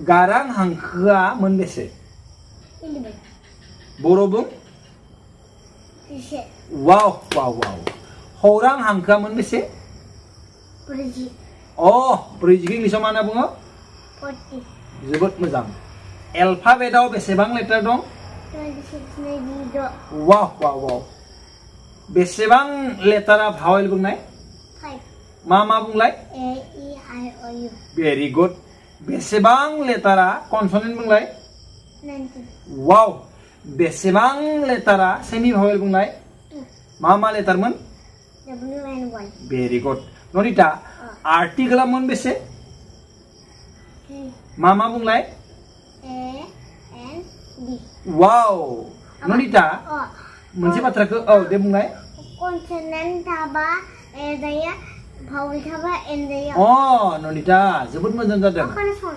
गारां हांखोआ मोनबेसे? 11 बर' बुं। 10 वाव वाव वाव खौरां हांखोआ मोनबेसे? 40 ब्रैजिखौ इंलिसाव मा होनना बुङो? 40 जोबोद मोजां। एलफाबेटआव बेसेबां लेटार दं? 26 26 वाव वाव वाव बेसेबां लेटारा भावेल बुंनाय? 5 मा बुंलाय? A E I O U very good. बेसेबां लेटारा कनसनेन्ट बुंलाय? 19 वाव बेसेबां लेटारा सेमि भावेल बुंलाय? 2 मा लेटारमोन? W and Y very good. नरिता आर्टिकला मोनबेसे? 3 मा बुंलाय? A N D वाव नरिता मोनसे बाथ्राखौ दे बुंलाय। कनसोनेन्ट थाबा ए जायो भावेल थाबा एन जायो नरिता जोबोद मोजां जादों। खोनासं